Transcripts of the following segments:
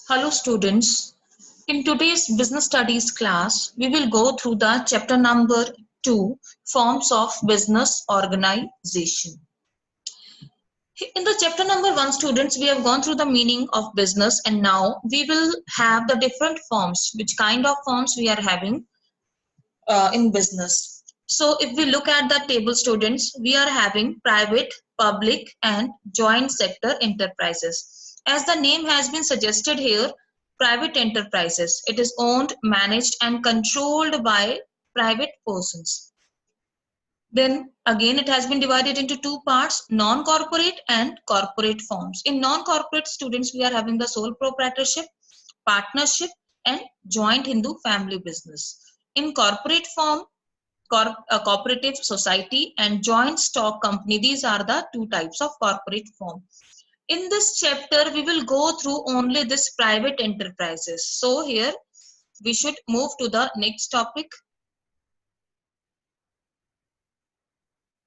Hello students. In today's business studies class, we will go through the chapter number 2, forms of business organization. In the chapter number 1 students, we have gone through the meaning of business, and now we will have the different forms, which kind of forms we are having in business. So if we look at the table students, we are having private, public and joint sector enterprises. As the name has been suggested here, private enterprises. It is owned, managed and controlled by private persons. Then again it has been divided into two parts, non-corporate and corporate forms. In non-corporate students, we are having the sole proprietorship, partnership and joint Hindu family business. In corporate form, cooperative society and joint stock company. These are the two types of corporate form. In this chapter, we will go through only this private enterprises. So here we should move to the next topic.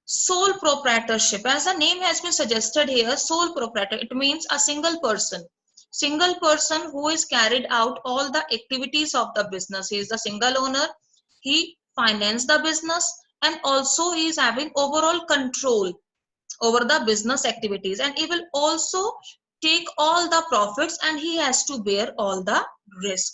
Sole proprietorship. As the name has been suggested here, sole proprietor, it means a single person. Single person who is carried out all the activities of the business. He is the single owner. He finances the business and also he is having overall control over the business activities, and he will also take all the profits and he has to bear all the risk.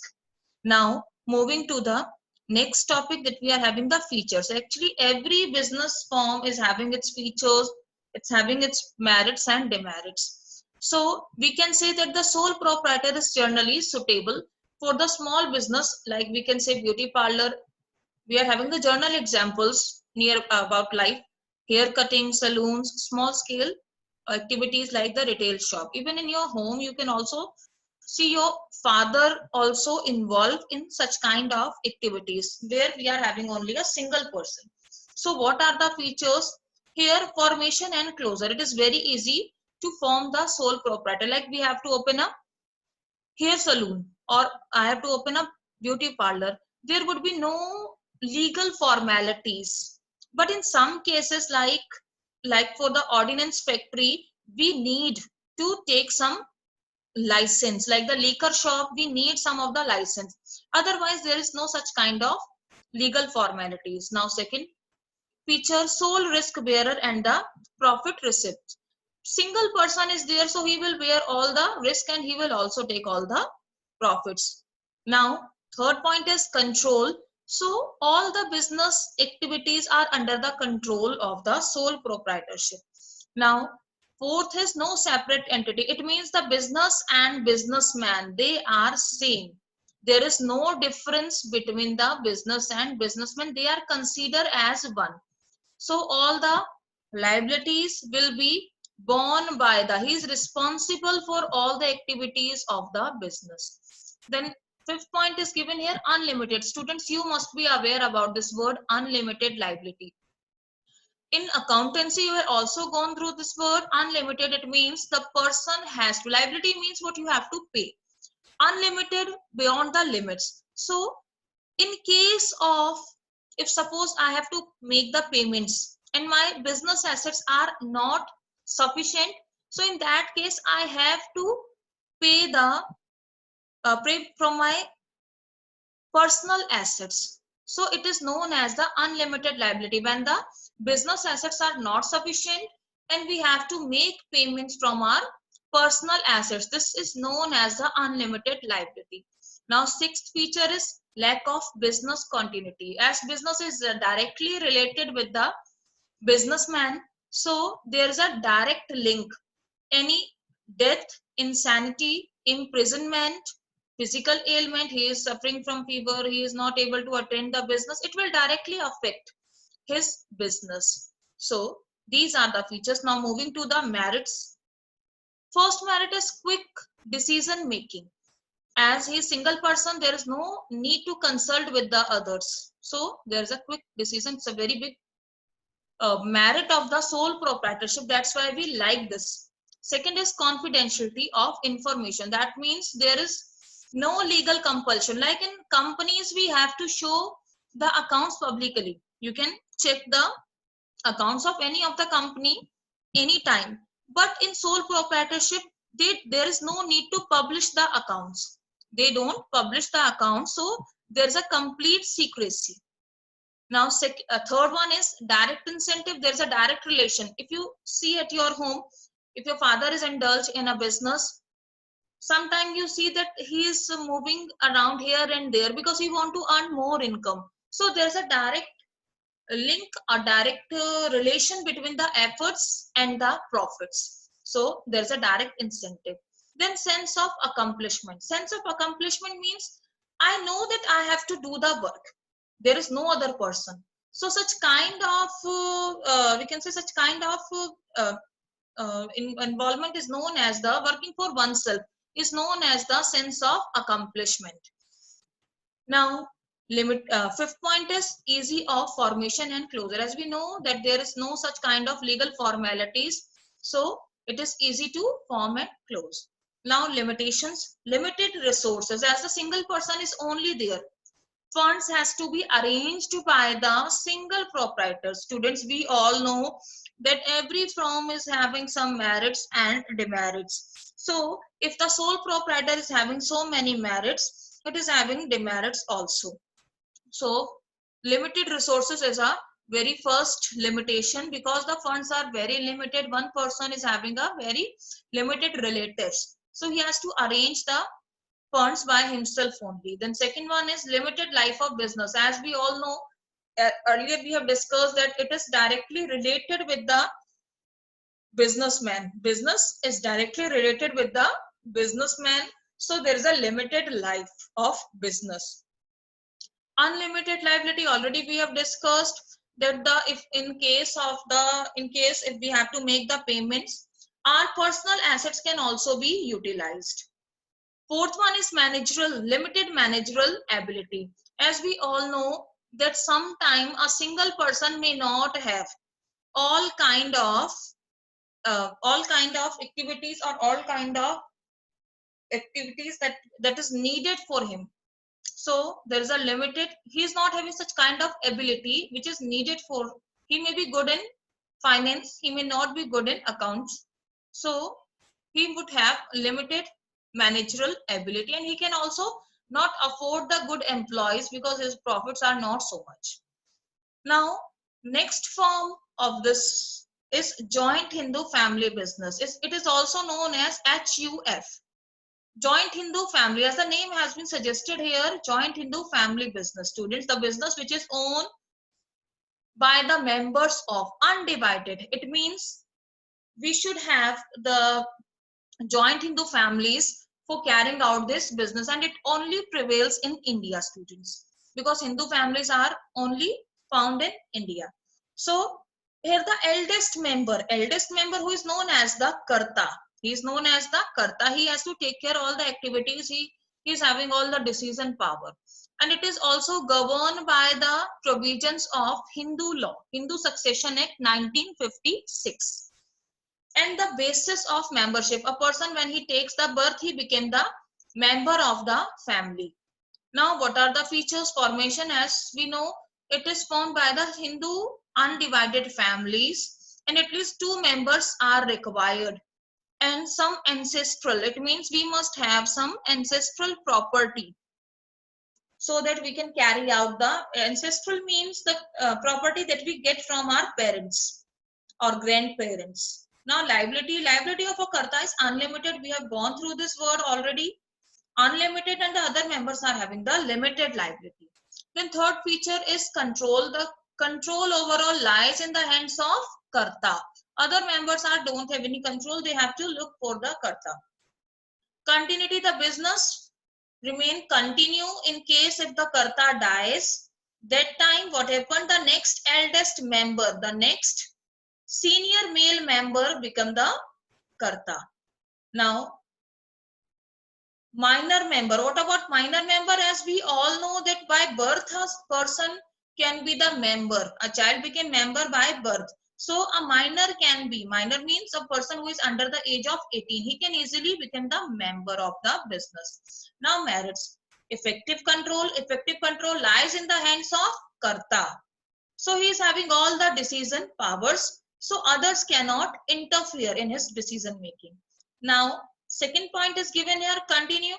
Now moving to the next topic, that we are having the features. Actually every business form is having its features, it's having its merits and demerits. So we can say that the sole proprietor is generally suitable for the small business, like we can say beauty parlor. We are having the journal examples near about life, hair cutting, saloons, small scale activities like the retail shop. Even in your home, you can also see your father also involved in such kind of activities where we are having only a single person. So what are the features? Here, formation and closure. It is very easy to form the sole proprietor. Like we have to open a hair salon or I have to open a beauty parlor. There would be no legal formalities. But in some cases, like for the ordnance factory, we need to take some license. Like the liquor shop, we need some of the license. Otherwise, there is no such kind of legal formalities. Now, second feature, sole risk bearer and the profit receipt. Single person is there, so he will bear all the risk and he will also take all the profits. Now third point is control. So all the business activities are under the control of the sole proprietorship. Now fourth is no separate entity. It means the business and businessman, they are same. There is no difference between the business and businessman. They are considered as one. So all the liabilities will be borne by the, he is responsible for all the activities of the business. Then fifth point is given here, unlimited. Students, you must be aware about this word unlimited liability. In accountancy, you have also gone through this word unlimited. It means the person has to, liability means what you have to pay. Unlimited, beyond the limits. So in case of, if suppose I have to make the payments and my business assets are not sufficient, so in that case I have to pay the pay from my personal assets. So it is known as the unlimited liability, when the business assets are not sufficient and we have to make payments from our personal assets. This is known as the unlimited liability. Now sixth feature is lack of business continuity. As business is directly related with the businessman, so there is a direct link. Any death, insanity, imprisonment, physical ailment, he is suffering from fever, he is not able to attend the business, it will directly affect his business. So these are the features. Now moving to the merits. First merit is quick decision making. As he is single person, there is no need to consult with the others. So there is a quick decision. It's a very big merit of the sole proprietorship. That's why we like this. Second is confidentiality of information. That means there is no legal compulsion. Like in companies, we have to show the accounts publicly. You can check the accounts of any of the company anytime. But in sole proprietorship, there is no need to publish the accounts. They don't publish the accounts, so there's a complete secrecy. Now, third one is direct incentive. There's a direct relation. If you see at your home, if your father is indulged in a business, sometimes you see that he is moving around here and there because he want to earn more income. So there's a direct link, a direct relation between the efforts and the profits. So there's a direct incentive. Then sense of accomplishment. Sense of accomplishment means I know that I have to do the work. There is no other person. So such kind of we can say such kind of involvement is known as the working for oneself, is known as the sense of accomplishment. Now, fifth point is easy of formation and closure. As we know that there is no such kind of legal formalities, so it is easy to form and close. Now, limitations, limited resources. As a single person is only there, funds has to be arranged by the single proprietor. Students, we all know that every firm is having some merits and demerits. So if the sole proprietor is having so many merits, it is having demerits also. So limited resources is a very first limitation, because the funds are very limited. One person is having a very limited relatives, so he has to arrange the funds by himself only. Then second one is limited life of business. As we all know, earlier we have discussed that it is directly related with the businessman. Business is directly related with the businessman, so there is a limited life of business. Unlimited liability, already we have discussed that the if we have to make the payments, our personal assets can also be utilized. Fourth one is managerial, limited managerial ability. As we all know that sometime a single person may not have all kind of activities, or all kind of activities that is needed for him. So there is a limited, he is not having such kind of ability which is needed for, he may be good in finance, he may not be good in accounts. So he would have limited managerial ability, and he can also not afford the good employees because his profits are not so much. Now, next form of this is joint Hindu family business. It is also known as HUF. Joint Hindu family, as the name has been suggested here, joint Hindu family business. Students, the business which is owned by the members of undivided. It means we should have the joint Hindu families for carrying out this business, and it only prevails in India, students, because Hindu families are only found in India. So here the eldest member who is known as the Karta. He is known as the Karta. He has to take care of all the activities. He is having all the decision power. And it is also governed by the provisions of Hindu law, Hindu Succession Act 1956. And the basis of membership, a person when he takes the birth, he became the member of the family. Now, what are the features? Formation, as we know, it is formed by the Hindu undivided families, and at least 2 members are required, and some ancestral. It means we must have some ancestral property so that we can carry out the ancestral means the property that we get from our parents or grandparents. Now, liability of a Karta is unlimited. We have gone through this word already. Unlimited, and the other members are having the limited liability. Then third feature is control. The control overall lies in the hands of Karta. Other members don't have any control. They have to look for the Karta. Continuity, the business remain continue in case if the Karta dies. That time what happened? The next eldest member, the next senior male member become the Karta. Now, minor member. What about minor member? As we all know that by birth a person can be the member. A child became member by birth. So a minor can be, minor means a person who is under the age of 18. He can easily become the member of the business. Now, merits. Effective control lies in the hands of Karta. So he is having all the decision powers, so others cannot interfere in his decision making. Now, Second point is given here, continue.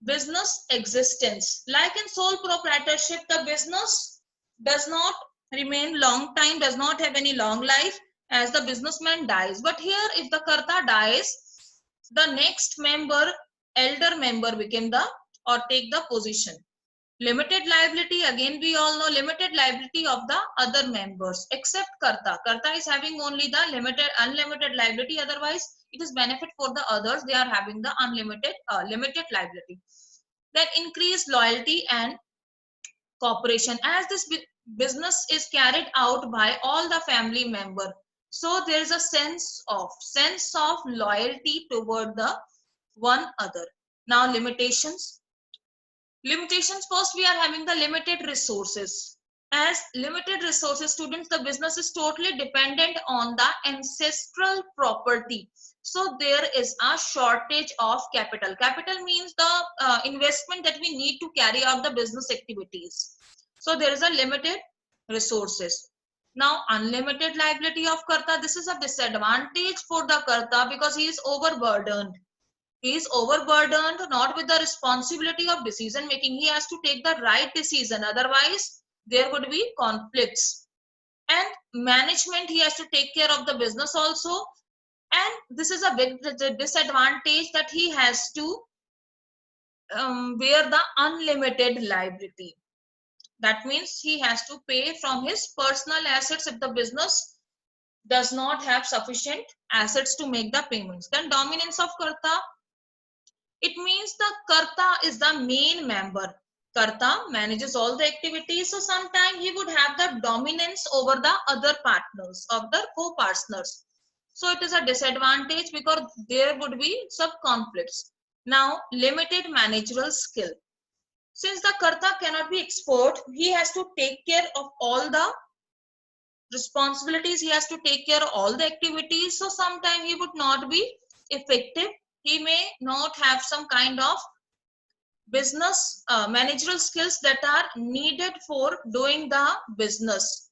Business existence. Like in sole proprietorship, the business does not remain long time, does not have any long life as the businessman dies. But here, if the karta dies, the next member, elder member became the or take the position. Limited liability, again we all know limited liability of the other members except karta. Karta is having only the unlimited liability, otherwise it is benefit for the others, they are having the limited liability. Then increased loyalty and cooperation, as this business is carried out by all the family member, so there is a sense of loyalty toward the one other. Now limitations, first we are having the limited resources. As limited resources, students, the business is totally dependent on the ancestral property, so there is a shortage of capital means the investment that we need to carry out the business activities, so there is a limited resources. Now unlimited liability of karta, this is a disadvantage for the karta because he is overburdened. He is overburdened not with the responsibility of decision making. He has to take the right decision, otherwise there would be conflicts. And management, he has to take care of the business also, and this is a big disadvantage that he has to bear the unlimited liability. That means he has to pay from his personal assets if the business does not have sufficient assets to make the payments. Then dominance of karta, it means the karta is the main member. Karta manages all the activities, so sometimes he would have the dominance over the other partners of the co-partners. So it is a disadvantage because there would be some conflicts. Now, limited managerial skill. Since the karta cannot be expert, he has to take care of all the responsibilities, he has to take care of all the activities, so sometimes he would not be effective. He may not have some kind of business managerial skills that are needed for doing the business.